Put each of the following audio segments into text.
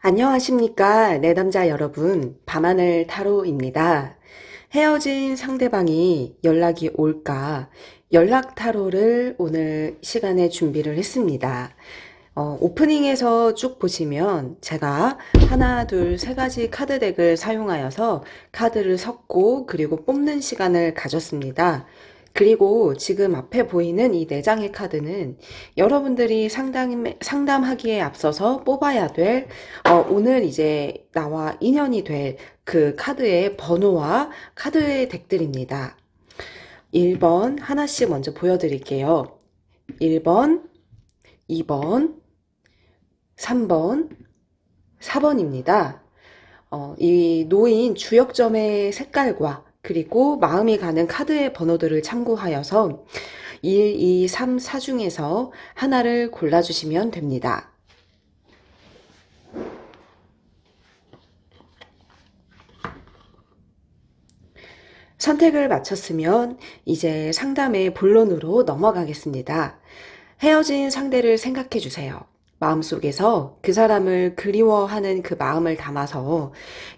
안녕하십니까, 내담자 여러분. 밤하늘 타로입니다. 헤어진 상대방이 연락이 올까? 연락 타로를 오늘 시간에 준비를 했습니다. 오프닝에서 쭉 보시면 제가 하나, 둘, 세 가지 카드 덱을 사용하여서 카드를 섞고 그리고 뽑는 시간을 가졌습니다. 그리고 지금 앞에 보이는 이 4장의 카드는 여러분들이 상담하기에 앞서서 뽑아야 될, 오늘 이제 나와 인연이 될 그 카드의 번호와 카드의 덱들입니다. 1번 하나씩 먼저 보여드릴게요. 1번, 2번, 3번, 4번입니다. 이 놓인 주역점의 색깔과 그리고 마음이 가는 카드의 번호들을 참고하여서 1, 2, 3, 4 중에서 하나를 골라주시면 됩니다. 선택을 마쳤으면 이제 상담의 본론으로 넘어가겠습니다. 헤어진 상대를 생각해 주세요. 마음속에서 그 사람을 그리워하는 그 마음을 담아서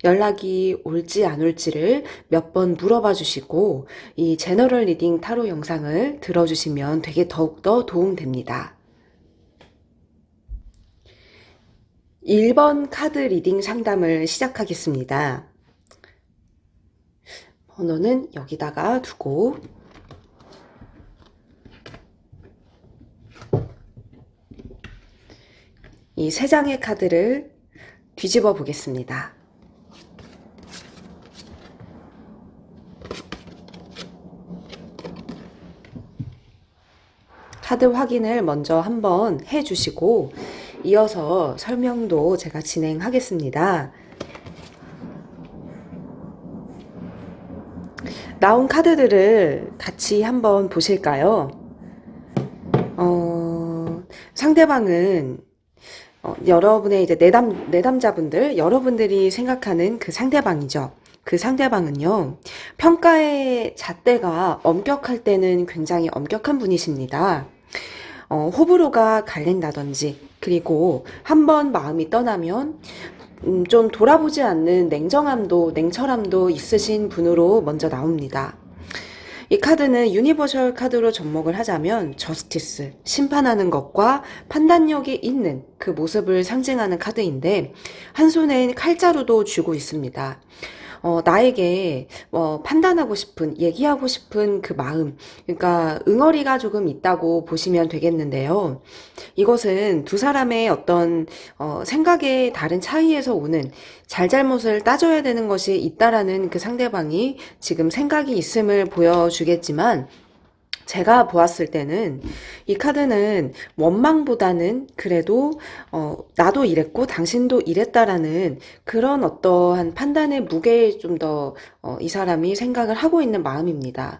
연락이 올지 안 올지를 몇 번 물어봐 주시고 이 제너럴 리딩 타로 영상을 들어주시면 되게 더욱더 도움됩니다. 1번 카드 리딩 상담을 시작하겠습니다. 번호는 여기다가 두고 이 3장의 카드를 뒤집어 보겠습니다. 카드 확인을 먼저 한번 해주시고 이어서 설명도 제가 진행하겠습니다. 나온 카드들을 같이 한번 보실까요? 상대방은 여러분의 이제 내담자분들, 여러분들이 생각하는 그 상대방이죠. 그 상대방은요, 평가의 잣대가 엄격할 때는 굉장히 엄격한 분이십니다. 호불호가 갈린다든지, 그리고 한번 마음이 떠나면 좀 돌아보지 않는 냉철함도 있으신 분으로 먼저 나옵니다. 이 카드는 유니버셜 카드로 접목을 하자면 저스티스, 심판하는 것과 판단력이 있는 그 모습을 상징하는 카드인데 한 손엔 칼자루도 쥐고 있습니다. 나에게 판단하고 싶은, 얘기하고 싶은 그 마음, 그러니까 응어리가 조금 있다고 보시면 되겠는데요. 이것은 두 사람의 어떤 생각의 다른 차이에서 오는 잘잘못을 따져야 되는 것이 있다라는 그 상대방이 지금 생각이 있음을 보여주겠지만 제가 보았을 때는 이 카드는 원망보다는 그래도 나도 이랬고 당신도 이랬다라는 그런 어떠한 판단의 무게에 좀 더 이 사람이 생각을 하고 있는 마음입니다.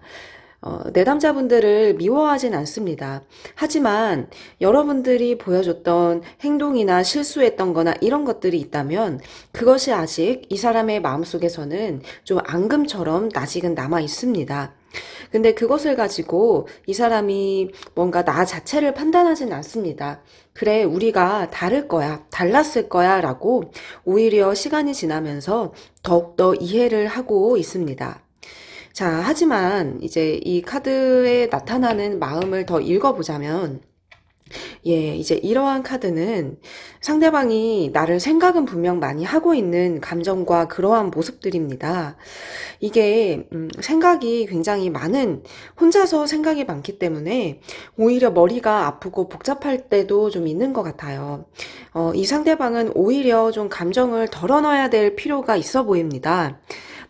내담자분들을 미워하진 않습니다. 하지만 여러분들이 보여줬던 행동이나 실수했던 거나 이런 것들이 있다면 그것이 아직 이 사람의 마음속에서는 좀 앙금처럼 아직은 남아 있습니다. 근데 그것을 가지고 이 사람이 뭔가 나 자체를 판단하진 않습니다. 그래, 우리가 다를 거야, 달랐을 거야 라고 오히려 시간이 지나면서 더욱더 이해를 하고 있습니다. 자, 하지만 이제 이 카드에 나타나는 마음을 더 읽어보자면 이제 이러한 카드는 상대방이 나를 생각은 분명 많이 하고 있는 감정과 그러한 모습들입니다. 이게 생각이 굉장히 많은, 혼자서 생각이 많기 때문에 오히려 머리가 아프고 복잡할 때도 좀 있는 것 같아요. 이 상대방은 오히려 좀 감정을 덜어넣어야 될 필요가 있어 보입니다.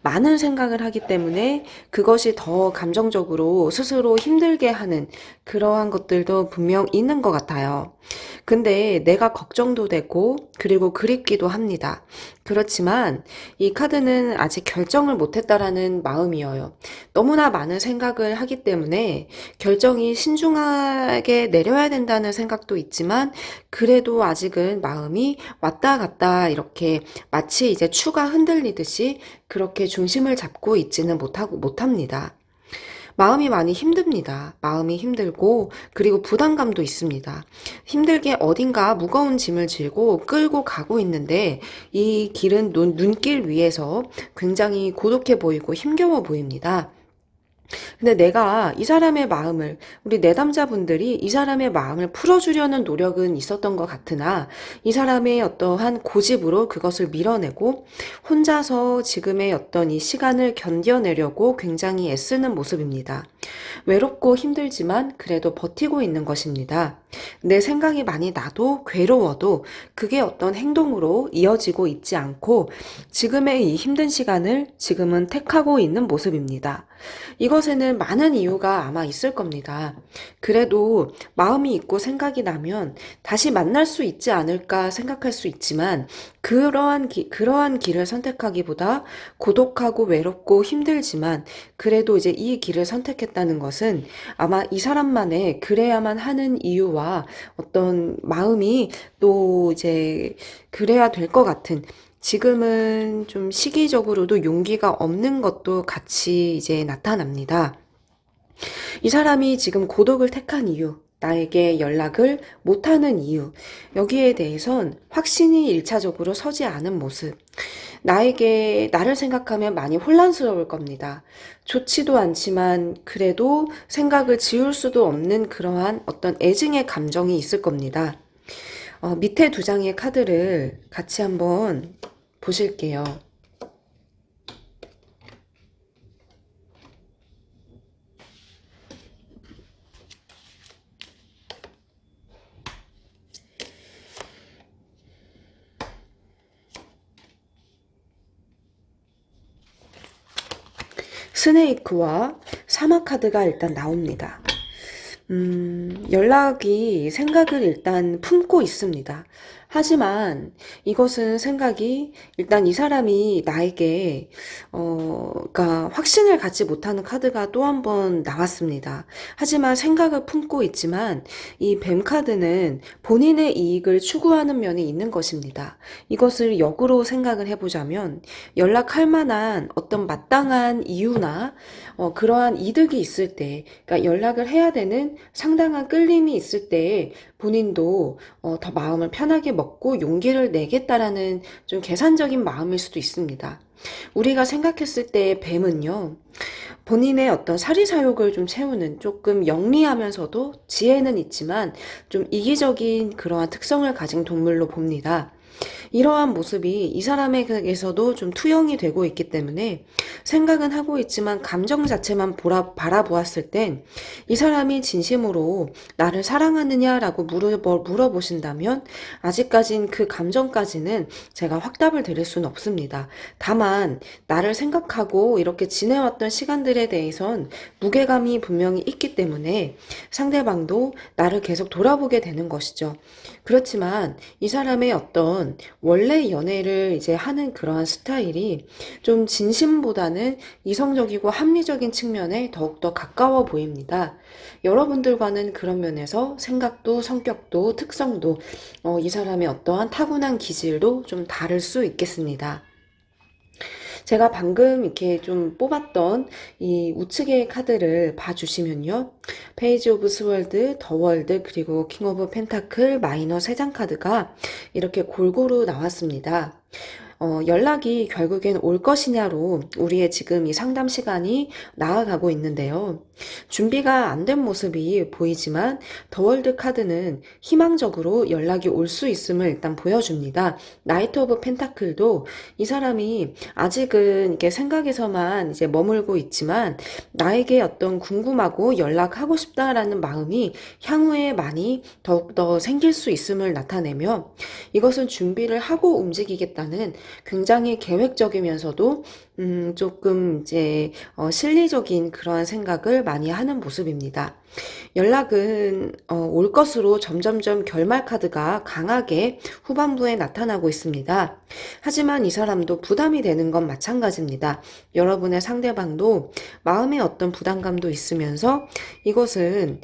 많은 생각을 하기 때문에 그것이 더 감정적으로 스스로 힘들게 하는 그러한 것들도 분명 있는 것 같아요. 근데 내가 걱정도 되고 그리고 그립기도 합니다. 그렇지만 이 카드는 아직 결정을 못했다라는 마음이어요. 너무나 많은 생각을 하기 때문에 결정이 신중하게 내려야 된다는 생각도 있지만 그래도 아직은 마음이 왔다 갔다 이렇게 마치 이제 추가 흔들리듯이 그렇게 중심을 잡고 있지는 못합니다. 마음이 많이 힘듭니다. 마음이 힘들고 그리고 부담감도 있습니다. 힘들게 어딘가 무거운 짐을 지고 끌고 가고 있는데 이 길은 눈길 위에서 굉장히 고독해 보이고 힘겨워 보입니다. 근데 내가 이 사람의 마음을, 우리 내담자분들이 이 사람의 마음을 풀어주려는 노력은 있었던 것 같으나 이 사람의 어떠한 고집으로 그것을 밀어내고 혼자서 지금의 어떤 이 시간을 견뎌내려고 굉장히 애쓰는 모습입니다. 외롭고 힘들지만 그래도 버티고 있는 것입니다. 내 생각이 많이 나도 괴로워도 그게 어떤 행동으로 이어지고 있지 않고 지금의 이 힘든 시간을 지금은 택하고 있는 모습입니다. 이것에는 많은 이유가 아마 있을 겁니다. 그래도 마음이 있고 생각이 나면 다시 만날 수 있지 않을까 생각할 수 있지만 그러한 길을 선택하기보다 고독하고 외롭고 힘들지만 그래도 이제 이 길을 선택했다는 것은 아마 이 사람만의 그래야만 하는 이유와 어떤 마음이 또 이제 그래야 될 것 같은 지금은 좀 시기적으로도 용기가 없는 것도 같이 이제 나타납니다. 이 사람이 지금 고독을 택한 이유, 나에게 연락을 못하는 이유, 여기에 대해선 확신이 일차적으로 서지 않은 모습, 나를 생각하면 많이 혼란스러울 겁니다. 좋지도 않지만 그래도 생각을 지울 수도 없는 그러한 어떤 애증의 감정이 있을 겁니다. 밑에 두 장의 카드를 같이 한번 보실게요. 스네이크와 사막 카드가 일단 나옵니다. 연락이 생각을 일단 품고 있습니다. 하지만 이것은 생각이 일단 이 사람이 나에게 그러니까 확신을 갖지 못하는 카드가 또 한 번 나왔습니다. 하지만 생각을 품고 있지만 이 뱀 카드는 본인의 이익을 추구하는 면이 있는 것입니다. 이것을 역으로 생각을 해보자면 연락할 만한 어떤 마땅한 이유나 그러한 이득이 있을 때, 그러니까 연락을 해야 되는 상당한 끌림이 있을 때 본인도 더 마음을 편하게 먹고 용기를 내겠다라는 좀 계산적인 마음일 수도 있습니다. 우리가 생각했을 때 뱀은요, 본인의 어떤 사리사욕을 좀 채우는 조금 영리하면서도 지혜는 있지만 좀 이기적인 그러한 특성을 가진 동물로 봅니다. 이러한 모습이 이 사람에게서도 좀 투영이 되고 있기 때문에 생각은 하고 있지만 감정 자체만 바라보았을 땐 이 사람이 진심으로 나를 사랑하느냐라고 물어보신다면 아직까진 그 감정까지는 제가 확답을 드릴 수는 없습니다. 다만 나를 생각하고 이렇게 지내왔던 시간들에 대해선 무게감이 분명히 있기 때문에 상대방도 나를 계속 돌아보게 되는 것이죠. 그렇지만 이 사람의 어떤 원래 연애를 이제 하는 그러한 스타일이 좀 진심보다는 이성적이고 합리적인 측면에 더욱더 가까워 보입니다. 여러분들과는 그런 면에서 생각도 성격도 특성도 이 사람의 어떠한 타고난 기질도 좀 다를 수 있겠습니다. 제가 방금 이렇게 좀 뽑았던 이 우측의 카드를 봐주시면요. 페이지 오브 스월드, 더 월드, 그리고 킹 오브 펜타클 마이너 3장 카드가 이렇게 골고루 나왔습니다. 연락이 결국엔 올 것이냐로 우리의 지금 이 상담 시간이 나아가고 있는데요. 준비가 안 된 모습이 보이지만 더 월드 카드는 희망적으로 연락이 올 수 있음을 일단 보여줍니다. 나이트 오브 펜타클도 이 사람이 아직은 이렇게 생각에서만 이제 머물고 있지만 나에게 어떤 궁금하고 연락하고 싶다라는 마음이 향후에 많이 더욱더 생길 수 있음을 나타내며 이것은 준비를 하고 움직이겠다는 굉장히 계획적이면서도 조금 이제 실리적인 그러한 생각을 많이 하는 모습입니다. 연락은 올 것으로 점점점 결말 카드가 강하게 후반부에 나타나고 있습니다. 하지만 이 사람도 부담이 되는 건 마찬가지입니다. 여러분의 상대방도 마음에 어떤 부담감도 있으면서 이것은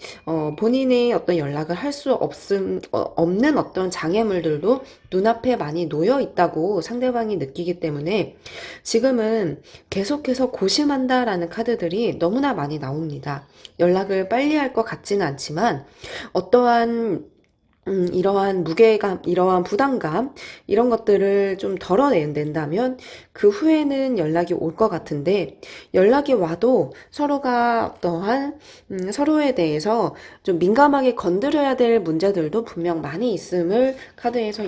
본인이 어떤 연락을 할 수 없는 어떤 장애물들도 눈앞에 많이 놓여 있다고 상대방이 느끼기 때문에 지금은 계속해서 고심한다라는 카드들이 너무나 많이 나옵니다. 연락을 빨리 할 것 같지는 않지만 어떠한 이러한 무게감, 이러한 부담감, 이런 것들을 좀 덜어낸다면 그 후에는 연락이 올 것 같은데 연락이 와도 서로가 어떠한 서로에 대해서 좀 민감하게 건드려야 될 문제들도 분명 많이 있음을 카드에서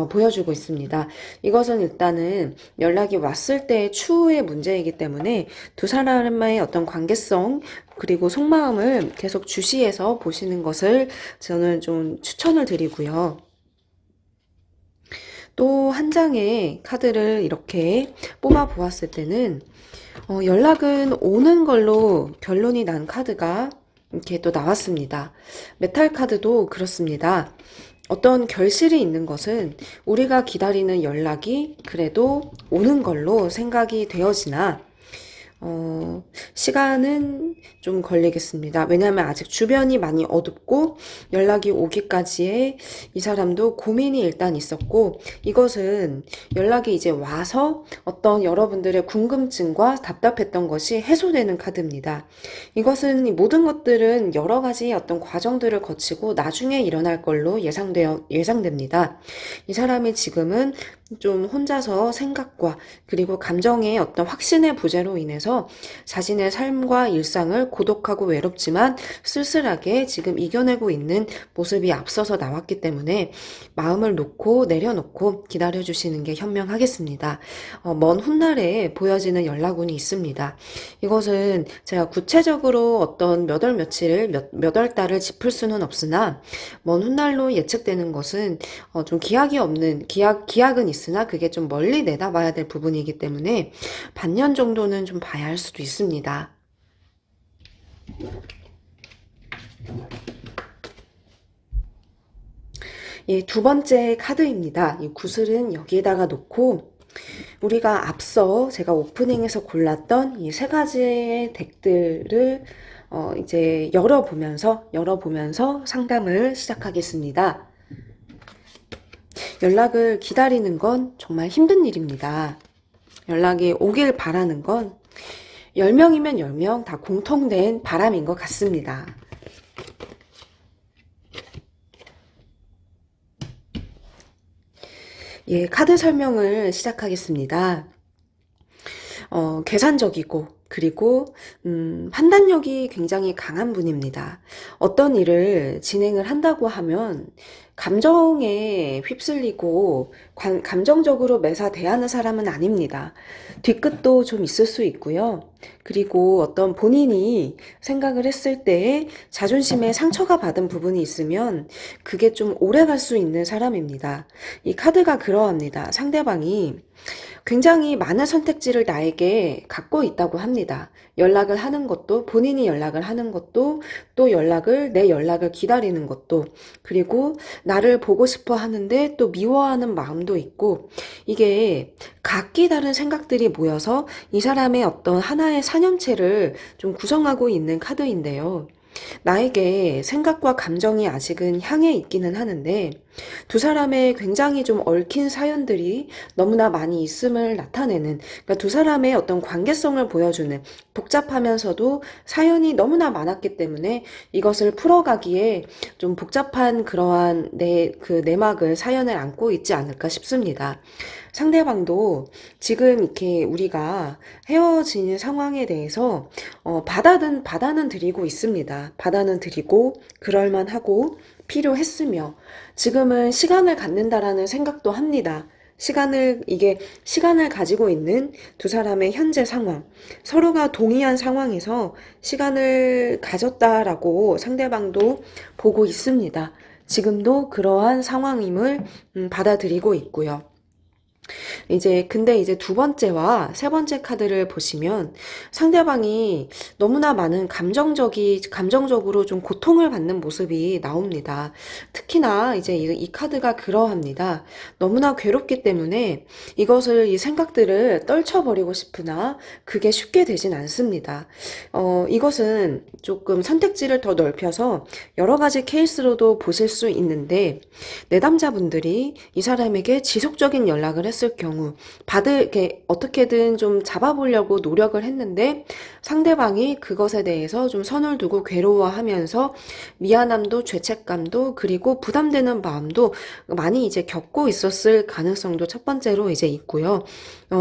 보여주고 있습니다. 이것은 일단은 연락이 왔을 때의 추후의 문제이기 때문에 두 사람의 어떤 관계성 그리고 속마음을 계속 주시해서 보시는 것을 저는 좀 추천을 드리고요. 또 한 장의 카드를 이렇게 뽑아 보았을 때는 연락은 오는 걸로 결론이 난 카드가 이렇게 또 나왔습니다. 메탈 카드도 그렇습니다. 어떤 결실이 있는 것은 우리가 기다리는 연락이 그래도 오는 걸로 생각이 되어지나 시간은 좀 걸리겠습니다. 왜냐하면 아직 주변이 많이 어둡고 연락이 오기까지의 이 사람도 고민이 일단 있었고 이것은 연락이 이제 와서 어떤 여러분들의 궁금증과 답답했던 것이 해소되는 카드입니다. 이것은 모든 것들은 여러 가지 어떤 과정들을 거치고 나중에 일어날 걸로 예상됩니다. 이 사람이 지금은 좀 혼자서 생각과 그리고 감정의 어떤 확신의 부재로 인해서 자신의 삶과 일상을 고독하고 외롭지만 쓸쓸하게 지금 이겨내고 있는 모습이 앞서서 나왔기 때문에 마음을 놓고 내려놓고 기다려주시는 게 현명하겠습니다. 먼 훗날에 보여지는 연락운이 있습니다. 이것은 제가 구체적으로 어떤 몇 월 며칠을 몇 월 달을 짚을 수는 없으나 먼 훗날로 예측되는 것은 좀 기약은 있으나 그게 좀 멀리 내다봐야 될 부분이기 때문에 반년 정도는 좀 봐야 할 수도 있습니다. 예, 두 번째 카드입니다. 이 구슬은 여기에다가 놓고 우리가 앞서 제가 오프닝에서 골랐던 이 세 가지의 덱들을 이제 열어보면서 상담을 시작하겠습니다. 연락을 기다리는 건 정말 힘든 일입니다. 연락이 오길 바라는 건 10명이면 10명 다 공통된 바람인 것 같습니다. 예, 카드 설명을 시작하겠습니다. 계산적이고 그리고 판단력이 굉장히 강한 분입니다. 어떤 일을 진행을 한다고 하면 감정에 휩쓸리고 감정적으로 매사 대하는 사람은 아닙니다. 뒤끝도 좀 있을 수 있고요. 그리고 어떤 본인이 생각을 했을 때 자존심에 상처가 받은 부분이 있으면 그게 좀 오래 갈 수 있는 사람입니다. 이 카드가 그러합니다. 상대방이 굉장히 많은 선택지를 나에게 갖고 있다고 합니다. 연락을 하는 것도, 본인이 연락을 하는 것도, 또 내 연락을 기다리는 것도, 그리고 나를 보고 싶어 하는데 또 미워하는 마음도 있고, 이게 각기 다른 생각들이 모여서 이 사람의 어떤 하나의 사념체를 좀 구성하고 있는 카드인데요. 나에게 생각과 감정이 아직은 향해 있기는 하는데 두 사람의 굉장히 좀 얽힌 사연들이 너무나 많이 있음을 나타내는 그러니까 두 사람의 어떤 관계성을 보여주는 복잡하면서도 사연이 너무나 많았기 때문에 이것을 풀어가기에 좀 복잡한 그러한 그 내막을 사연을 안고 있지 않을까 싶습니다. 상대방도 지금 이렇게 우리가 헤어지는 상황에 대해서 받아는 드리고 있습니다. 받아는 드리고 그럴만하고 필요했으며 지금은 시간을 갖는다라는 생각도 합니다. 시간을 가지고 있는 두 사람의 현재 상황, 서로가 동의한 상황에서 시간을 가졌다라고 상대방도 보고 있습니다. 지금도 그러한 상황임을 받아들이고 있고요. 근데 이제 두 번째와 세 번째 카드를 보시면 상대방이 너무나 많은 감정적으로 좀 고통을 받는 모습이 나옵니다. 특히나 이제 이 카드가 그러합니다. 너무나 괴롭기 때문에 이 생각들을 떨쳐버리고 싶으나 그게 쉽게 되진 않습니다. 이것은 조금 선택지를 더 넓혀서 여러 가지 케이스로도 보실 수 있는데, 내담자분들이 이 사람에게 지속적인 연락을 했을 경우 이렇게 어떻게든 좀 잡아보려고 노력을 했는데 상대방이 그것에 대해서 좀 선을 두고 괴로워하면서 미안함도 죄책감도 그리고 부담되는 마음도 많이 이제 겪고 있었을 가능성도 첫 번째로 이제 있고요.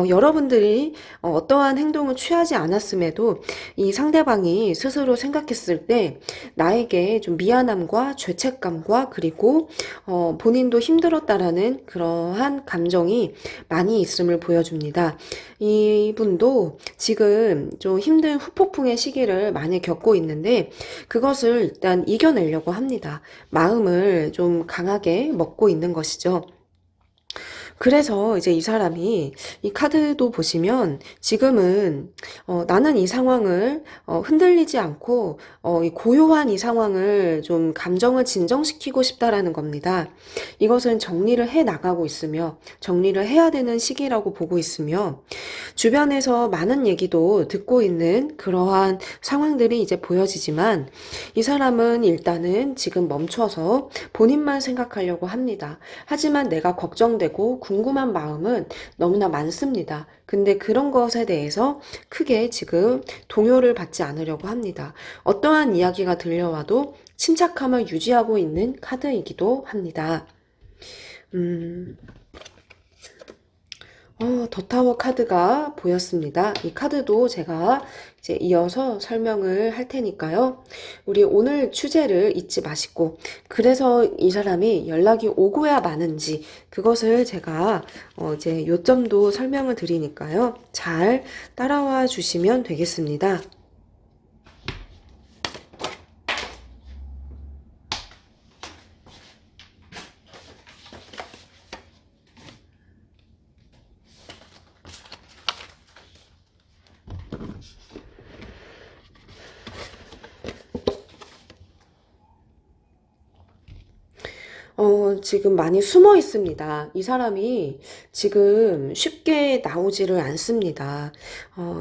여러분들이 어떠한 행동을 취하지 않았음에도 이 상대방이 스스로 생각했을 때 나에게 좀 미안함과 죄책감과 그리고 본인도 힘들었다라는 그러한 감정이 많이 있음을 보여줍니다. 이분도 지금 좀 힘든 후폭풍의 시기를 많이 겪고 있는데 그것을 일단 이겨내려고 합니다. 마음을 좀 강하게 먹고 있는 것이죠. 그래서 이제 이 사람이 이 카드도 보시면 지금은 나는 이 상황을 흔들리지 않고 이 고요한 이 상황을 좀 감정을 진정시키고 싶다라는 겁니다. 이것은 정리를 해 나가고 있으며 정리를 해야 되는 시기라고 보고 있으며 주변에서 많은 얘기도 듣고 있는 그러한 상황들이 이제 보여지지만 이 사람은 일단은 지금 멈춰서 본인만 생각하려고 합니다. 하지만 내가 걱정되고 궁금한 마음은 너무나 많습니다. 근데 그런 것에 대해서 크게 지금 동요를 받지 않으려고 합니다. 어떠한 이야기가 들려와도 침착함을 유지하고 있는 카드이기도 합니다. 더 타워 카드가 보였습니다. 이 카드도 제가 이제 이어서 설명을 할 테니까요. 우리 오늘 주제를 잊지 마시고, 그래서 이 사람이 연락이 오고야 마는지, 그것을 제가 이제 요점도 설명을 드리니까요. 잘 따라와 주시면 되겠습니다. 지금 많이 숨어 있습니다. 이 사람이 지금 쉽게 나오지를 않습니다.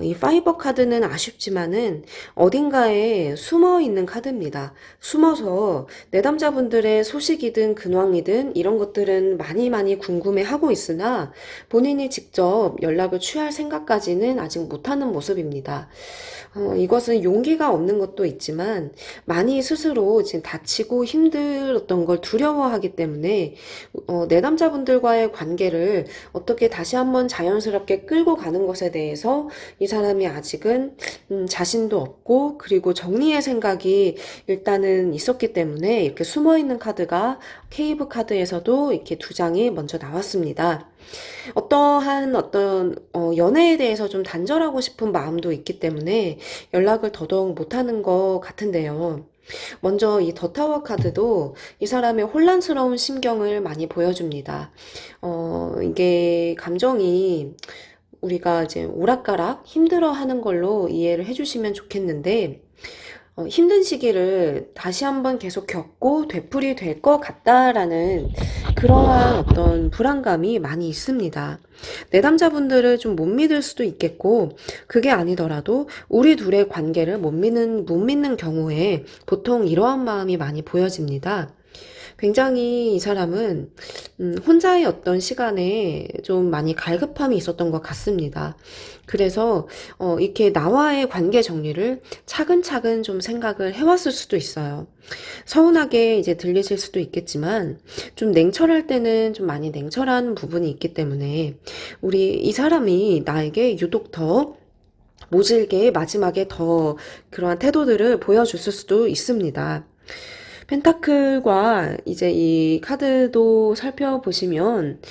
이 파이버 카드는 아쉽지만은 어딘가에 숨어 있는 카드입니다. 숨어서 내담자분들의 소식이든 근황이든 이런 것들은 많이 궁금해 하고 있으나 본인이 직접 연락을 취할 생각까지는 아직 못하는 모습입니다. 이것은 용기가 없는 것도 있지만 많이 스스로 지금 다치고 힘들었던 걸 두려워하기 때문에 내담자분들과의 관계를 어떻게 다시 한번 자연스럽게 끌고 가는 것에 대해서 이 사람이 아직은 자신도 없고 그리고 정리의 생각이 일단은 있었기 때문에 이렇게 숨어있는 카드가 케이브 카드에서도 이렇게 두 장이 먼저 나왔습니다. 어떠한 연애에 대해서 좀 단절하고 싶은 마음도 있기 때문에 연락을 더더욱 못하는 것 같은데요. 먼저 이 더 타워 카드도 이 사람의 혼란스러운 심경을 많이 보여줍니다. 이게 감정이 우리가 이제 오락가락 힘들어하는 걸로 이해를 해주시면 좋겠는데, 힘든 시기를 다시 한번 계속 겪고 되풀이 될 것 같다라는 그러한 어떤 불안감이 많이 있습니다. 내담자분들을 좀 못 믿을 수도 있겠고, 그게 아니더라도 우리 둘의 관계를 못 믿는 경우에 보통 이러한 마음이 많이 보여집니다. 굉장히 이 사람은 혼자의 어떤 시간에 좀 많이 갈급함이 있었던 것 같습니다. 그래서 이렇게 나와의 관계 정리를 차근차근 좀 생각을 해왔을 수도 있어요. 서운하게 이제 들리실 수도 있겠지만 좀 냉철할 때는 좀 많이 냉철한 부분이 있기 때문에 이 사람이 나에게 유독 더 모질게 마지막에 더 그러한 태도들을 보여줬을 수도 있습니다. 펜타클과 이제 이 카드도 살펴보시면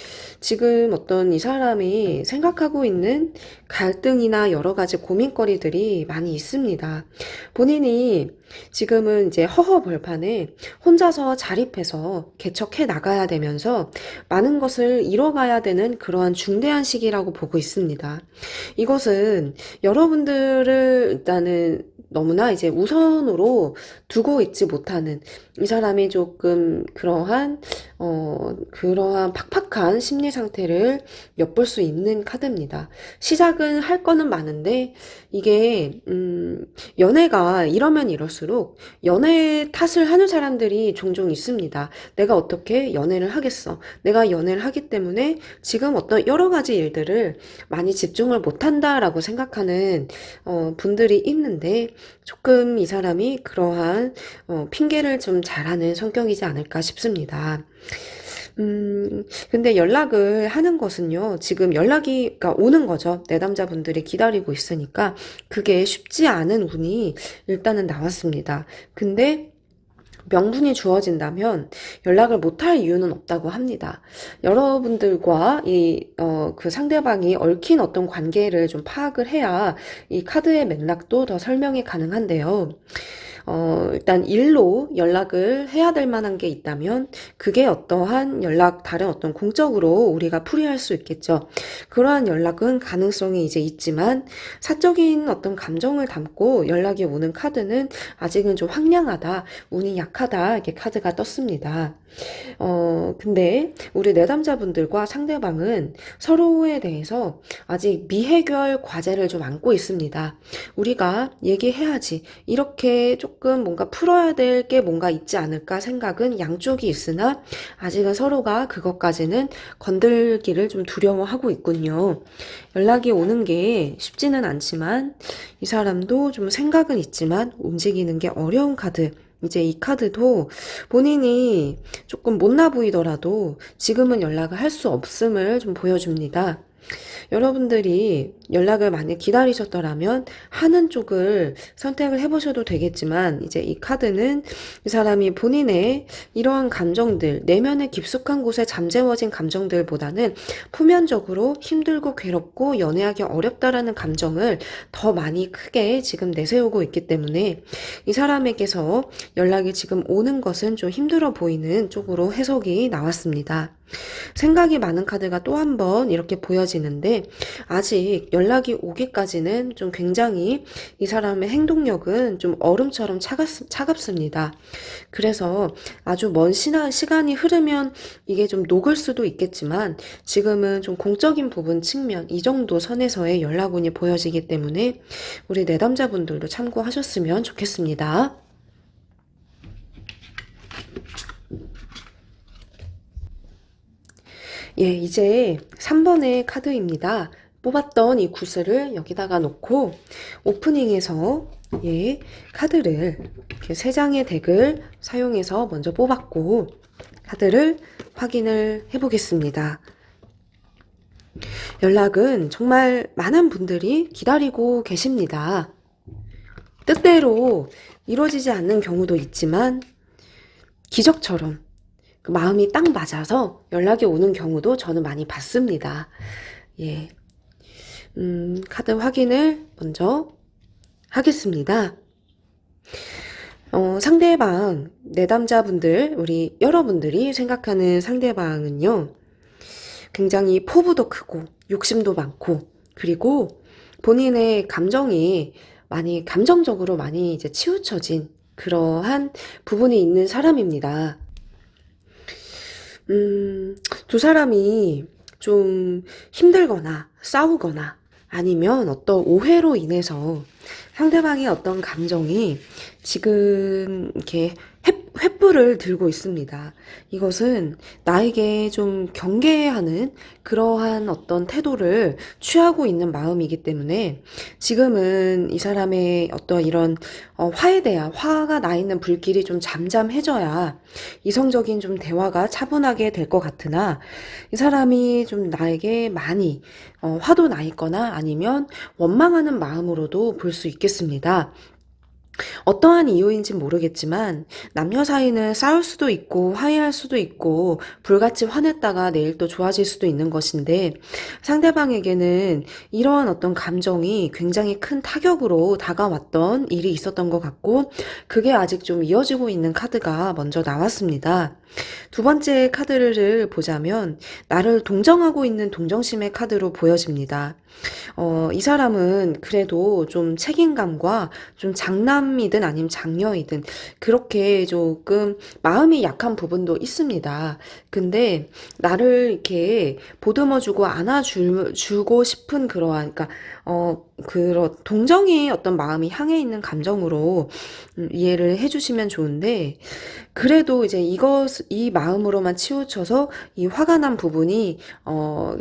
지금 어떤 이 사람이 생각하고 있는 갈등이나 여러 가지 고민거리들이 많이 있습니다. 본인이 지금은 이제 허허벌판에 혼자서 자립해서 개척해 나가야 되면서 많은 것을 이뤄가야 되는 그러한 중대한 시기라고 보고 있습니다. 이것은 여러분들을 일단은 너무나 이제 우선으로 두고 있지 못하는 이 사람이 조금 그러한 팍팍한 심리 상태를 엿볼 수 있는 카드입니다. 시작은 할 거는 많은데 이게 연애가 이러면 이럴수록 연애 탓을 하는 사람들이 종종 있습니다. 내가 어떻게 연애를 하겠어? 내가 연애를 하기 때문에 지금 어떤 여러 가지 일들을 많이 집중을 못한다라고 생각하는 분들이 있는데 조금 이 사람이 그러한 핑계를 좀 잘하는 성격이지 않을까 싶습니다. 근데 연락을 하는 것은요, 지금 연락이, 그러니까 오는 거죠. 내담자분들이 기다리고 있으니까 그게 쉽지 않은 운이 일단은 나왔습니다. 근데 명분이 주어진다면 연락을 못할 이유는 없다고 합니다. 여러분들과 그 상대방이 얽힌 어떤 관계를 좀 파악을 해야 이 카드의 맥락도 더 설명이 가능한데요. 일단 일로 연락을 해야 될 만한 게 있다면 그게 어떠한 다른 어떤 공적으로 우리가 풀이할 수 있겠죠. 그러한 연락은 가능성이 이제 있지만 사적인 어떤 감정을 담고 연락이 오는 카드는 아직은 좀 황량하다, 운이 약하다 이렇게 카드가 떴습니다. 근데 우리 내담자분들과 상대방은 서로에 대해서 아직 미해결 과제를 좀 안고 있습니다. 우리가 얘기해야지. 이렇게 조금 뭔가 풀어야 될 게 뭔가 있지 않을까 생각은 양쪽이 있으나 아직은 서로가 그것까지는 건들기를 좀 두려워하고 있군요. 연락이 오는 게 쉽지는 않지만 이 사람도 좀 생각은 있지만 움직이는 게 어려운 카드. 이제 이 카드도 본인이 조금 못나 보이더라도 지금은 연락을 할 수 없음을 좀 보여줍니다. 여러분들이 연락을 많이 기다리셨더라면 하는 쪽을 선택을 해보셔도 되겠지만 이제 이 카드는 이 사람이 본인의 이러한 감정들, 내면의 깊숙한 곳에 잠재워진 감정들보다는 표면적으로 힘들고 괴롭고 연애하기 어렵다라는 감정을 더 많이 크게 지금 내세우고 있기 때문에 이 사람에게서 연락이 지금 오는 것은 좀 힘들어 보이는 쪽으로 해석이 나왔습니다. 생각이 많은 카드가 또 한 번 이렇게 보여지는데 아직 연락이 오기까지는 좀 굉장히 이 사람의 행동력은 좀 얼음처럼 차갑습니다. 그래서 아주 먼 시간이 흐르면 이게 좀 녹을 수도 있겠지만 지금은 좀 공적인 부분 측면 이 정도 선에서의 연락운이 보여지기 때문에 우리 내담자분들도 참고하셨으면 좋겠습니다. 예, 이제 3번의 카드입니다. 뽑았던 이 구슬을 여기다가 놓고 오프닝에서 카드를 이렇게 3장의 덱을 사용해서 먼저 뽑았고 카드를 확인을 해보겠습니다. 연락은 정말 많은 분들이 기다리고 계십니다. 뜻대로 이루어지지 않는 경우도 있지만 기적처럼 그 마음이 딱 맞아서 연락이 오는 경우도 저는 많이 봤습니다. 예. 카드 확인을 먼저 하겠습니다. 상대방, 내담자분들, 우리 여러분들이 생각하는 상대방은요, 굉장히 포부도 크고, 욕심도 많고, 그리고 본인의 감정적으로 많이 이제 치우쳐진 그러한 부분이 있는 사람입니다. 두 사람이 좀 힘들거나 싸우거나 아니면 어떤 오해로 인해서 상대방의 어떤 감정이 지금 이렇게 횃불을 들고 있습니다. 이것은 나에게 좀 경계하는 그러한 어떤 태도를 취하고 있는 마음이기 때문에 지금은 이 사람의 어떤 이런 화가 나 있는 불길이 좀 잠잠해져야 이성적인 좀 대화가 차분하게 될 것 같으나 이 사람이 좀 나에게 많이 화도 나 있거나 아니면 원망하는 마음으로도 볼 수 있겠습니다. 어떠한 이유인진 모르겠지만 남녀 사이는 싸울 수도 있고 화해할 수도 있고 불같이 화냈다가 내일 또 좋아질 수도 있는 것인데 상대방에게는 이러한 어떤 감정이 굉장히 큰 타격으로 다가왔던 일이 있었던 것 같고 그게 아직 좀 이어지고 있는 카드가 먼저 나왔습니다. 두 번째 카드를 보자면 나를 동정하고 있는 동정심의 카드로 보여집니다. 이 사람은 그래도 좀 책임감과 좀 장남이든 아니면 장녀이든 그렇게 조금 마음이 약한 부분도 있습니다. 근데 나를 이렇게 보듬어주고 안아주고 싶은 그러한, 그러니까, 그런 동정의 어떤 마음이 향해 있는 감정으로 이해를 해주시면 좋은데, 그래도 이제 이 마음으로만 치우쳐서 이 화가 난 부분이,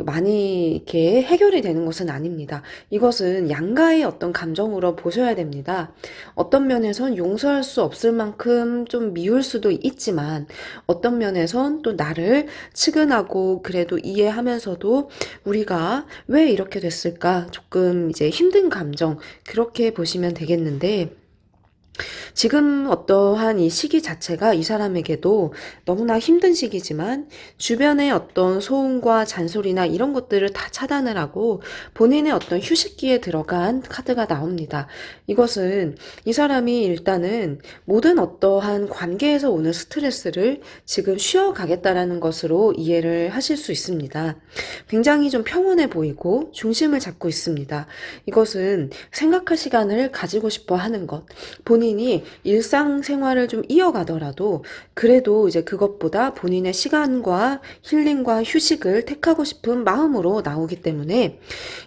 많이 이렇게 해결이 되는 것은 아닙니다. 이것은 양가의 어떤 감정으로 보셔야 됩니다. 어떤 면에선 용서할 수 없을 만큼 좀 미울 수도 있지만, 어떤 면에선 또 나를 측은하고 그래도 이해하면서도 우리가 왜 이렇게 됐을까? 조금 이제 힘든 감정, 그렇게 보시면 되겠는데, 지금 어떠한 이 시기 자체가 이 사람에게도 너무나 힘든 시기지만 주변의 어떤 소음과 잔소리나 이런 것들을 다 차단을 하고 본인의 어떤 휴식기에 들어간 카드가 나옵니다. 이것은 이 사람이 일단은 모든 어떠한 관계에서 오는 스트레스를 지금 쉬어가겠다라는 것으로 이해를 하실 수 있습니다. 굉장히 좀 평온해 보이고 중심을 잡고 있습니다. 이것은 생각할 시간을 가지고 싶어 하는 것. 본인이 일상생활을 좀 이어가더라도 그래도 이제 그것보다 본인의 시간과 힐링과 휴식을 택하고 싶은 마음으로 나오기 때문에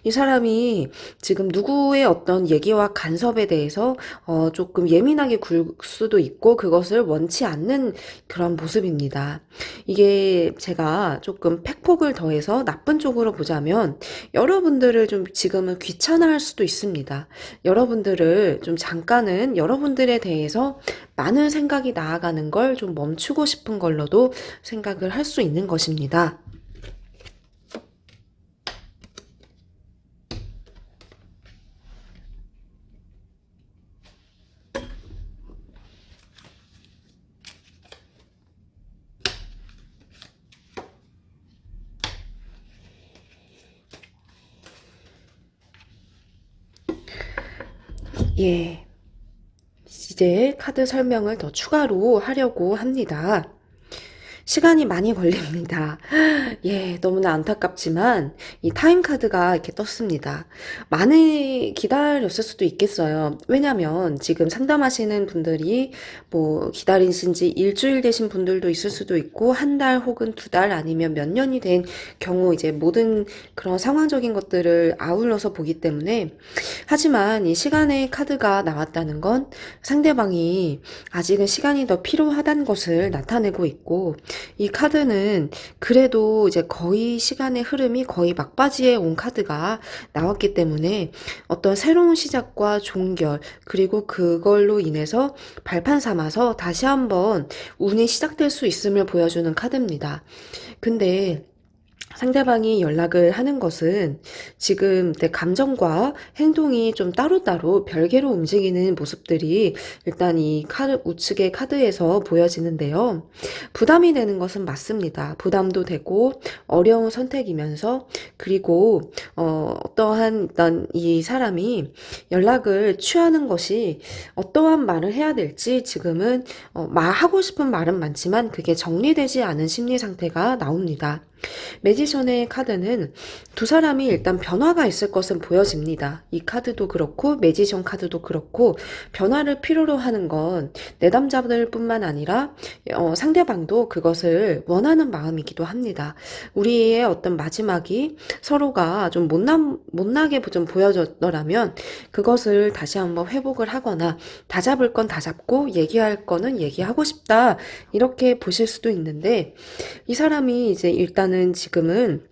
이 사람이 지금 누구의 어떤 얘기와 간섭에 대해서 조금 예민하게 굴 수도 있고 그것을 원치 않는 그런 모습입니다. 이게 제가 조금 팩폭을 더해서 나쁜 쪽으로 보자면 여러분들을 좀 지금은 귀찮아할 수도 있습니다. 여러분들을 좀 잠깐은 여러분들에 대해서 많은 생각이 나아가는 걸 좀 멈추고 싶은 걸로도 생각을 할 수 있는 것입니다. 예, 이제 카드 설명을 더 추가로 하려고 합니다. 시간이 많이 걸립니다. 예, 너무나 안타깝지만 이 타임 카드가 이렇게 떴습니다. 많이 기다렸을 수도 있겠어요. 왜냐면 지금 상담하시는 분들이 뭐 기다리신 지 일주일 되신 분들도 있을 수도 있고 한 달 혹은 두 달 아니면 몇 년이 된 경우 이제 모든 그런 상황적인 것들을 아울러서 보기 때문에 하지만 이 시간의 카드가 나왔다는 건 상대방이 아직은 시간이 더 필요하다는 것을 나타내고 있고 이 카드는 그래도 이제 거의 시간의 흐름이 거의 막바지에 온 카드가 나왔기 때문에 어떤 새로운 시작과 종결 그리고 그걸로 인해서 발판 삼아서 다시 한번 운이 시작될 수 있음을 보여주는 카드입니다. 근데 상대방이 연락을 하는 것은 지금 내 감정과 행동이 좀 따로따로 별개로 움직이는 모습들이 일단 이 카드, 우측의 카드에서 보여지는데요. 부담이 되는 것은 맞습니다. 부담도 되고 어려운 선택이면서 그리고 어떠한 일단 이 사람이 연락을 취하는 것이 어떠한 말을 해야 될지 지금은 하고 싶은 말은 많지만 그게 정리되지 않은 심리 상태가 나옵니다. 매지션의 카드는 두 사람이 일단 변화가 있을 것은 보여집니다. 이 카드도 그렇고 매지션 카드도 그렇고 변화를 필요로 하는 건 내담자들 뿐만 아니라 상대방도 그것을 원하는 마음이기도 합니다. 우리의 어떤 마지막이 서로가 좀 못나게 좀 보여졌더라면 그것을 다시 한번 회복을 하거나 다잡을 건 다잡고 얘기할 거는 얘기하고 싶다 이렇게 보실 수도 있는데 이 사람이 이제 일단은 지금은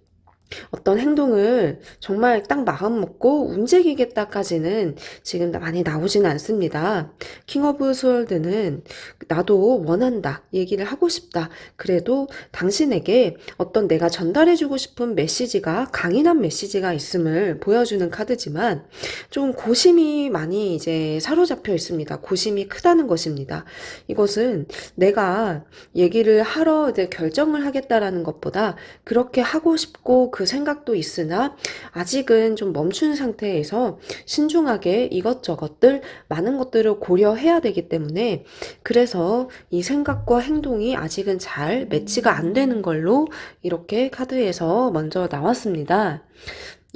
어떤 행동을 정말 딱 마음 먹고 움직이겠다까지는 지금 많이 나오지는 않습니다. 킹 오브 스월드는 나도 원한다, 얘기를 하고 싶다. 그래도 당신에게 어떤 내가 전달해주고 싶은 메시지가 강인한 메시지가 있음을 보여주는 카드지만 좀 고심이 많이 이제 사로잡혀 있습니다. 고심이 크다는 것입니다. 이것은 내가 얘기를 하러 이제 결정을 하겠다라는 것보다 그렇게 하고 싶고 그 생각도 있으나 아직은 좀 멈춘 상태에서 신중하게 이것저것들 많은 것들을 고려해야 되기 때문에 그래서 이 생각과 행동이 아직은 잘 매치가 안 되는 걸로 이렇게 카드에서 먼저 나왔습니다.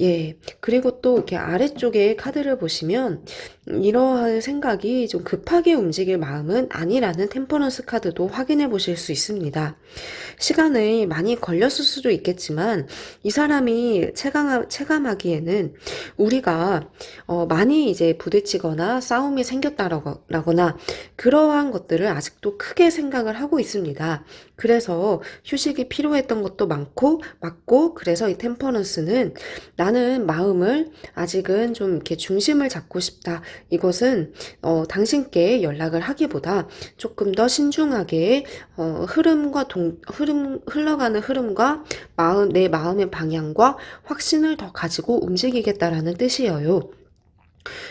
예, 그리고 또 이렇게 아래쪽에 카드를 보시면 이러한 생각이 좀 급하게 움직일 마음은 아니라는 템퍼런스 카드도 확인해 보실 수 있습니다. 시간이 많이 걸렸을 수도 있겠지만 이 사람이 체감하기에는 우리가 많이 이제 부딪히거나 싸움이 생겼다라거나 그러한 것들을 아직도 크게 생각을 하고 있습니다. 그래서 휴식이 필요했던 것도 많고 맞고 그래서 이 템퍼런스는 나는 마음을 아직은 좀 이렇게 중심을 잡고 싶다. 이것은 당신께 연락을 하기보다 조금 더 신중하게 흘러가는 흐름과 내 마음의 방향과 확신을 더 가지고 움직이겠다라는 뜻이에요.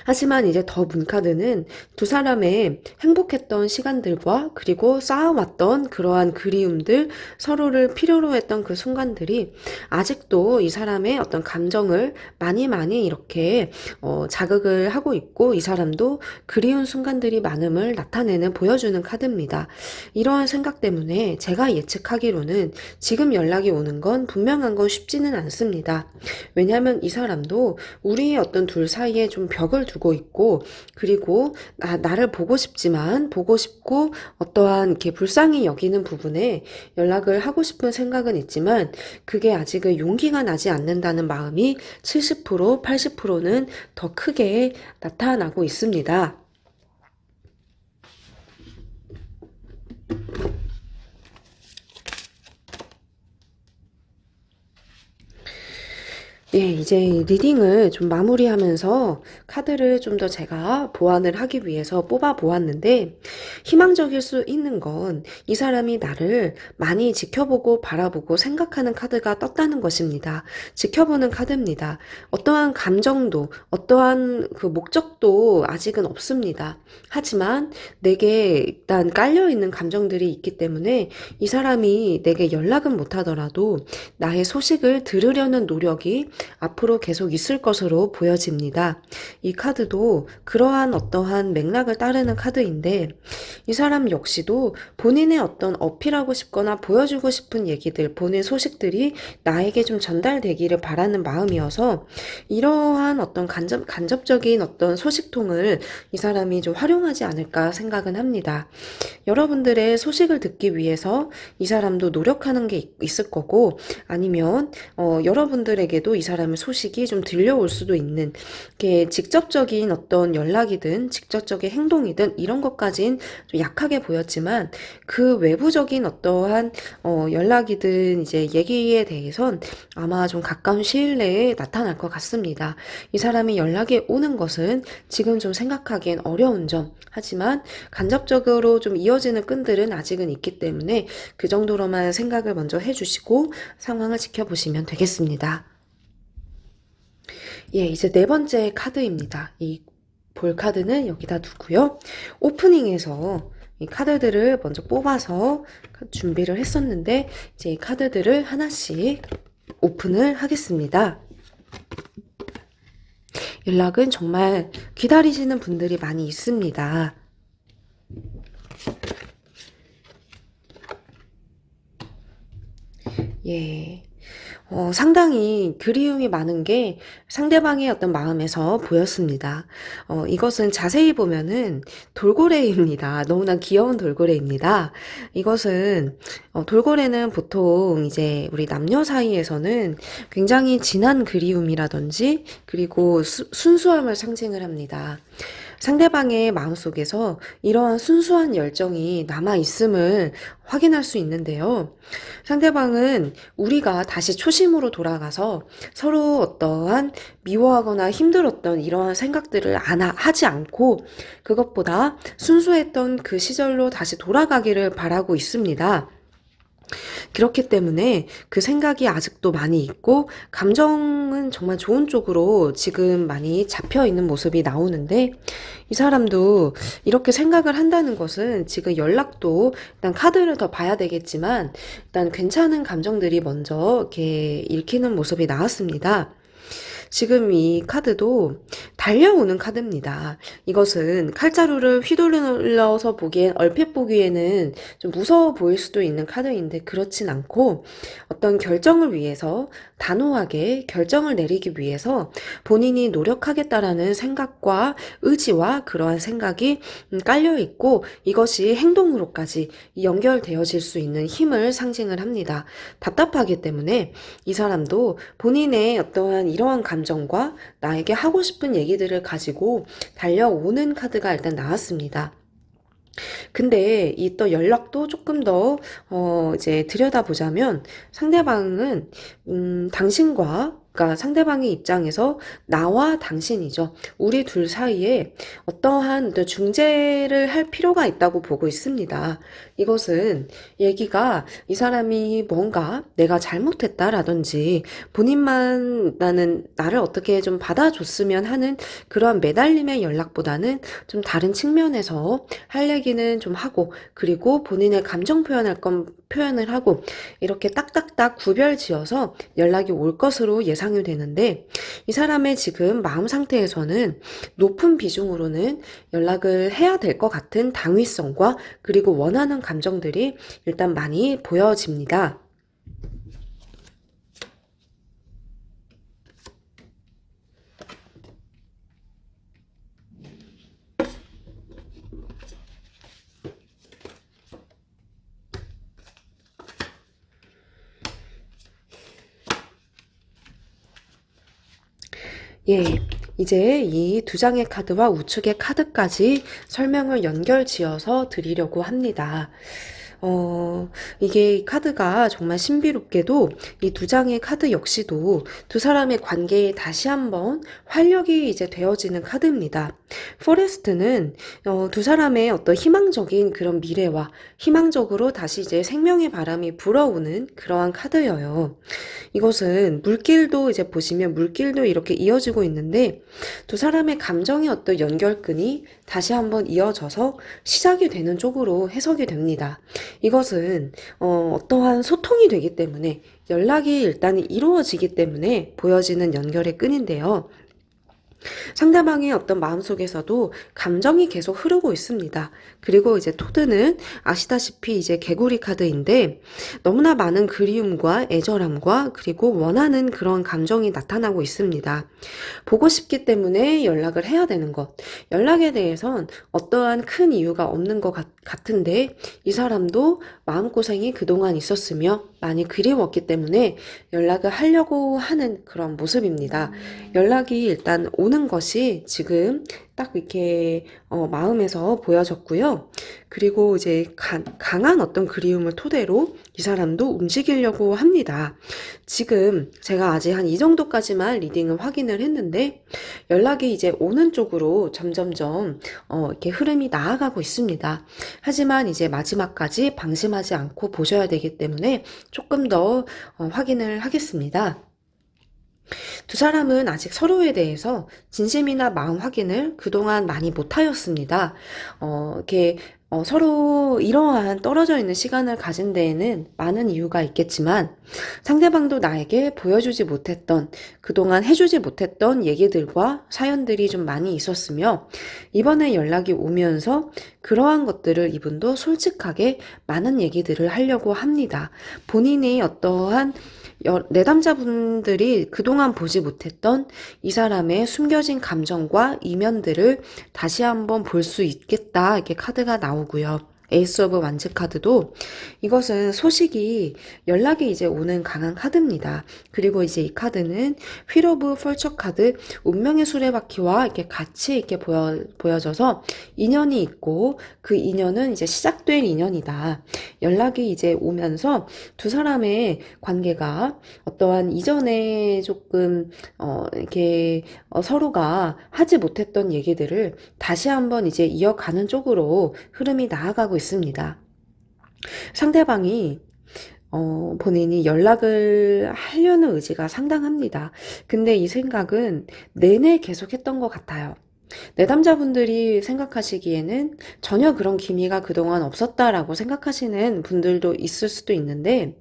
하지만 이제 더 문카드는 두 사람의 행복했던 시간들과 그리고 쌓아왔던 그러한 그리움들, 서로를 필요로 했던 그 순간들이 아직도 이 사람의 어떤 감정을 많이 이렇게 자극을 하고 있고 이 사람도 그리운 순간들이 많음을 보여주는 카드입니다. 이러한 생각 때문에 제가 예측하기로는 지금 연락이 오는 건 분명한 건 쉽지는 않습니다. 왜냐하면 이 사람도 우리의 어떤 둘 사이에 좀 벽을 두고 있고 그리고 나를 보고 싶지만 보고 싶고 어떠한 이렇게 불쌍히 여기는 부분에 연락을 하고 싶은 생각은 있지만 그게 아직은 용기가 나지 않는다는 마음이 70% 80%는 더 크게 나타나고 있습니다. 예, 이제 리딩을 좀 마무리하면서 카드를 좀 더 제가 보완을 하기 위해서 뽑아 보았는데 희망적일 수 있는 건 이 사람이 나를 많이 지켜보고 바라보고 생각하는 카드가 떴다는 것입니다. 지켜보는 카드입니다. 어떠한 감정도 어떠한 그 목적도 아직은 없습니다. 하지만 내게 일단 깔려있는 감정들이 있기 때문에 이 사람이 내게 연락은 못하더라도 나의 소식을 들으려는 노력이 앞으로 계속 있을 것으로 보여집니다. 이 카드도 그러한 어떠한 맥락을 따르는 카드인데 이 사람 역시도 본인의 어떤 어필하고 싶거나 보여주고 싶은 얘기들, 본인 소식들이 나에게 좀 전달되기를 바라는 마음이어서 이러한 어떤 간접적인 어떤 소식통을 이 사람이 좀 활용하지 않을까 생각은 합니다. 여러분들의 소식을 듣기 위해서 이 사람도 노력하는 게 있을 거고 아니면 여러분들에게도 이 사람의 소식이 좀 들려올 수도 있는 게 직접적인 어떤 연락이든 직접적인 행동이든 이런 것까진 좀 약하게 보였지만 그 외부적인 어떠한 연락이든 이제 얘기에 대해선 아마 좀 가까운 시일 내에 나타날 것 같습니다. 이 사람이 연락이 오는 것은 지금 좀 생각하기엔 어려운 점 하지만 간접적으로 좀 이어지는 끈들은 아직은 있기 때문에 그 정도로만 생각을 먼저 해주시고 상황을 지켜보시면 되겠습니다. 예, 이제 네 번째 카드입니다. 이 볼 카드는 여기다 두고요. 오프닝에서 이 카드들을 먼저 뽑아서 준비를 했었는데 이제 이 카드들을 하나씩 오픈을 하겠습니다. 연락은 정말 기다리시는 분들이 많이 있습니다. 예. 상당히 그리움이 많은 게 상대방의 어떤 마음에서 보였습니다. 이것은 자세히 보면은 돌고래입니다. 너무나 귀여운 돌고래입니다. 이것은, 돌고래는 보통 이제 우리 남녀 사이에서는 굉장히 진한 그리움이라든지 그리고 순수함을 상징을 합니다. 상대방의 마음속에서 이러한 순수한 열정이 남아 있음을 확인할 수 있는데요. 상대방은 우리가 다시 초심으로 돌아가서 서로 어떠한 미워하거나 힘들었던 이러한 생각들을 하지 않고 그것보다 순수했던 그 시절로 다시 돌아가기를 바라고 있습니다. 그렇기 때문에 그 생각이 아직도 많이 있고 감정은 정말 좋은 쪽으로 지금 많이 잡혀 있는 모습이 나오는데 이 사람도 이렇게 생각을 한다는 것은 지금 연락도 일단 카드를 더 봐야 되겠지만 일단 괜찮은 감정들이 먼저 이렇게 읽히는 모습이 나왔습니다. 지금 이 카드도 달려오는 카드입니다. 이것은 칼자루를 휘둘러서 보기엔 얼핏 보기에는 좀 무서워 보일 수도 있는 카드인데 그렇진 않고 어떤 결정을 위해서 단호하게 결정을 내리기 위해서 본인이 노력하겠다라는 생각과 의지와 그러한 생각이 깔려 있고 이것이 행동으로까지 연결되어질 수 있는 힘을 상징을 합니다. 답답하기 때문에 이 사람도 본인의 어떠한 이러한 감정과 나에게 하고 싶은 얘기들을 가지고 달려오는 카드가 일단 나왔습니다. 근데 이 또 연락도 조금 더 이제 들여다보자면 상대방은 당신과 그러니까 상대방의 입장에서 나와 당신이죠. 우리 둘 사이에 어떠한 또 중재를 할 필요가 있다고 보고 있습니다. 이것은 얘기가 이 사람이 뭔가 내가 잘못했다라든지 본인만 나를 어떻게 좀 받아줬으면 하는 그러한 매달림의 연락보다는 좀 다른 측면에서 할 얘기는 좀 하고 그리고 본인의 감정 표현할 건 표현을 하고 이렇게 딱딱딱 구별 지어서 연락이 올 것으로 예상이 되는데 이 사람의 지금 마음 상태에서는 높은 비중으로는 연락을 해야 될 것 같은 당위성과 그리고 원하는 감정들이 일단 많이 보여집니다. 예, 이제 이 두 장의 카드와 우측의 카드까지 설명을 연결 지어서 드리려고 합니다. 이게 카드가 정말 신비롭게도 이 두 장의 카드 역시도 두 사람의 관계에 다시 한번 활력이 이제 되어지는 카드입니다. 포레스트는 두 사람의 어떤 희망적인 그런 미래와 희망적으로 다시 이제 생명의 바람이 불어오는 그러한 카드예요. 이것은 물길도 이제 보시면 물길도 이렇게 이어지고 있는데 두 사람의 감정의 어떤 연결끈이 다시 한번 이어져서 시작이 되는 쪽으로 해석이 됩니다. 이것은 어떠한 소통이 되기 때문에 연락이 일단 이루어지기 때문에 보여지는 연결의 끈인데요. 상대방의 어떤 마음속에서도 감정이 계속 흐르고 있습니다. 그리고 이제 토드는 아시다시피 이제 개구리 카드인데 너무나 많은 그리움과 애절함과 그리고 원하는 그런 감정이 나타나고 있습니다. 보고 싶기 때문에 연락을 해야 되는 것. 연락에 대해선 어떠한 큰 이유가 없는 것 같은데 이 사람도 마음고생이 그동안 있었으며 많이 그리웠기 때문에 연락을 하려고 하는 그런 모습입니다. 연락이 일단 오는 것이 지금 딱 이렇게 마음에서 보여졌고요. 그리고 이제 강한 어떤 그리움을 토대로 이 사람도 움직이려고 합니다. 지금 제가 아직 한 이 정도까지만 리딩을 확인을 했는데 연락이 이제 오는 쪽으로 점점점 이렇게 흐름이 나아가고 있습니다. 하지만 이제 마지막까지 방심하지 않고 보셔야 되기 때문에 조금 더 확인을 하겠습니다. 두 사람은 아직 서로에 대해서 진심이나 마음 확인을 그동안 많이 못하였습니다. 이렇게 서로 이러한 떨어져 있는 시간을 가진 데에는 많은 이유가 있겠지만 상대방도 나에게 보여주지 못했던 그동안 해주지 못했던 얘기들과 사연들이 좀 많이 있었으며 이번에 연락이 오면서 그러한 것들을 이분도 솔직하게 많은 얘기들을 하려고 합니다. 본인이 어떠한 내담자분들이 그동안 보지 못했던 이 사람의 숨겨진 감정과 이면들을 다시 한번 볼 수 있겠다 이렇게 카드가 나오고요. 에이스 오브 완즈 카드도 이것은 소식이 연락이 이제 오는 강한 카드입니다. 그리고 이제 이 카드는 휠 오브 펄처 카드 운명의 수레바퀴와 이렇게 같이 이렇게 보여져서 인연이 있고 그 인연은 이제 시작될 인연이다. 연락이 이제 오면서 두 사람의 관계가 어떠한 이전에 조금 이렇게 서로가 하지 못했던 얘기들을 다시 한번 이제 이어가는 쪽으로 흐름이 나아가고 있습니다. 상대방이 본인이 연락을 하려는 의지가 상당합니다. 근데 이 생각은 내내 계속했던 것 같아요. 내담자분들이 생각하시기에는 전혀 그런 기미가 그동안 없었다라고 생각하시는 분들도 있을 수도 있는데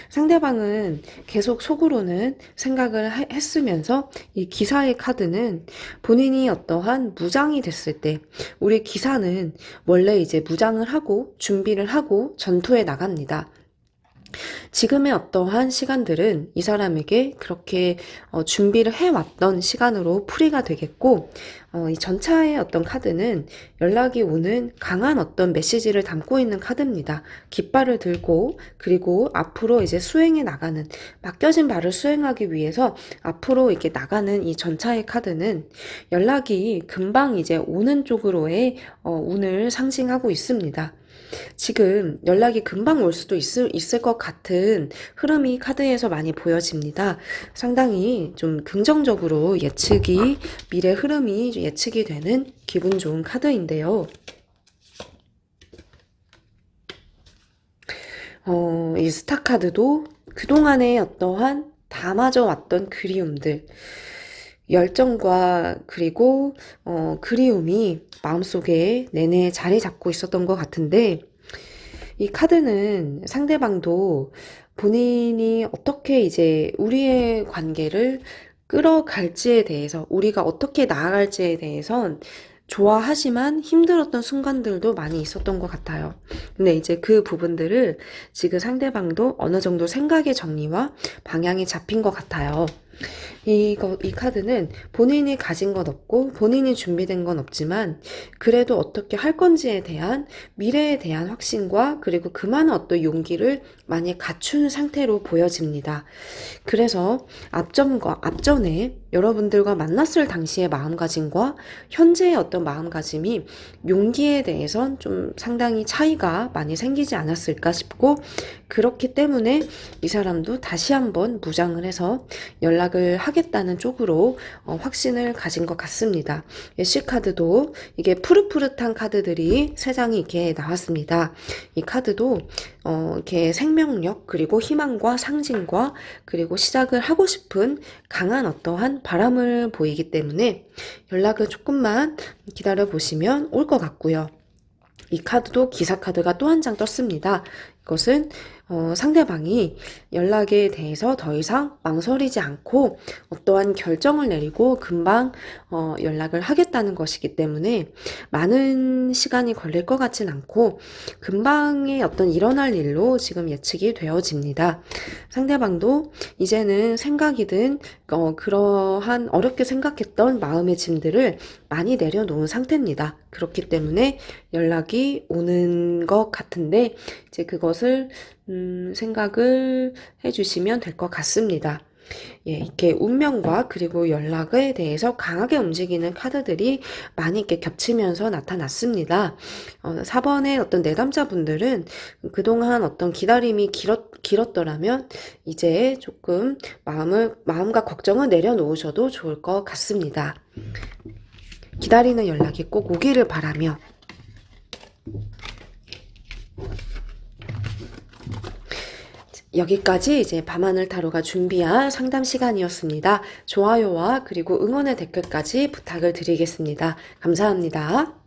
상대방은 계속 속으로는 생각을 했으면서 이 기사의 카드는 본인이 어떠한 무장이 됐을 때 우리 기사는 원래 이제 무장을 하고 준비를 하고 전투에 나갑니다. 지금의 어떠한 시간들은 이 사람에게 그렇게 준비를 해왔던 시간으로 풀이가 되겠고 이 전차의 어떤 카드는 연락이 오는 강한 어떤 메시지를 담고 있는 카드입니다. 깃발을 들고 그리고 앞으로 이제 수행해 나가는 맡겨진 바를 수행하기 위해서 앞으로 이렇게 나가는 이 전차의 카드는 연락이 금방 이제 오는 쪽으로의 운을 상징하고 있습니다. 지금 연락이 금방 올 수도 있을 것 같은 흐름이 카드에서 많이 보여집니다. 상당히 좀 긍정적으로 미래 흐름이 예측이 되는 기분 좋은 카드인데요. 이 스타 카드도 그동안의 어떠한 담아져 왔던 그리움들, 열정과 그리고 그리움이 마음속에 내내 자리 잡고 있었던 것 같은데 이 카드는 상대방도 본인이 어떻게 이제 우리의 관계를 끌어갈지에 대해서 우리가 어떻게 나아갈지에 대해선 좋아하지만 힘들었던 순간들도 많이 있었던 것 같아요. 근데 이제 그 부분들을 지금 상대방도 어느 정도 생각의 정리와 방향이 잡힌 것 같아요. 이 카드는 본인이 가진 건 없고 본인이 준비된 건 없지만 그래도 어떻게 할 건지에 대한 미래에 대한 확신과 그리고 그만한 어떤 용기를 많이 갖춘 상태로 보여집니다. 그래서 앞전에 여러분들과 만났을 당시의 마음가짐과 현재의 어떤 마음가짐이 용기에 대해선 좀 상당히 차이가 많이 생기지 않았을까 싶고 그렇기 때문에 이 사람도 다시 한번 무장을 해서 연락을 하겠다는 쪽으로 확신을 가진 것 같습니다. 예시 카드도 이게 푸릇푸릇한 카드들이 3장이 이렇게 나왔습니다. 이 카드도 이렇게 생명력 그리고 희망과 상징과 그리고 시작을 하고 싶은 강한 어떠한 바람을 보이기 때문에 연락을 조금만 기다려 보시면 올 것 같고요. 이 카드도 기사 카드가 또 한 장 떴습니다. 이것은 상대방이 연락에 대해서 더 이상 망설이지 않고 어떠한 결정을 내리고 금방 연락을 하겠다는 것이기 때문에 많은 시간이 걸릴 것 같진 않고 금방의 어떤 일어날 일로 지금 예측이 되어집니다. 상대방도 이제는 생각이든 그러한 어렵게 생각했던 마음의 짐들을 많이 내려놓은 상태입니다. 그렇기 때문에 연락이 오는 것 같은데 이제 그것을 생각을 해주시면 될 것 같습니다. 예, 이렇게 운명과 그리고 연락에 대해서 강하게 움직이는 카드들이 많이 이렇게 겹치면서 나타났습니다. 4번의 어떤 내담자분들은 그동안 어떤 기다림이 길었더라면 이제 조금 마음과 걱정을 내려놓으셔도 좋을 것 같습니다. 기다리는 연락이 꼭 오기를 바라며 여기까지 이제 밤하늘 타로가 준비한 상담 시간이었습니다. 좋아요와 그리고 응원의 댓글까지 부탁을 드리겠습니다. 감사합니다.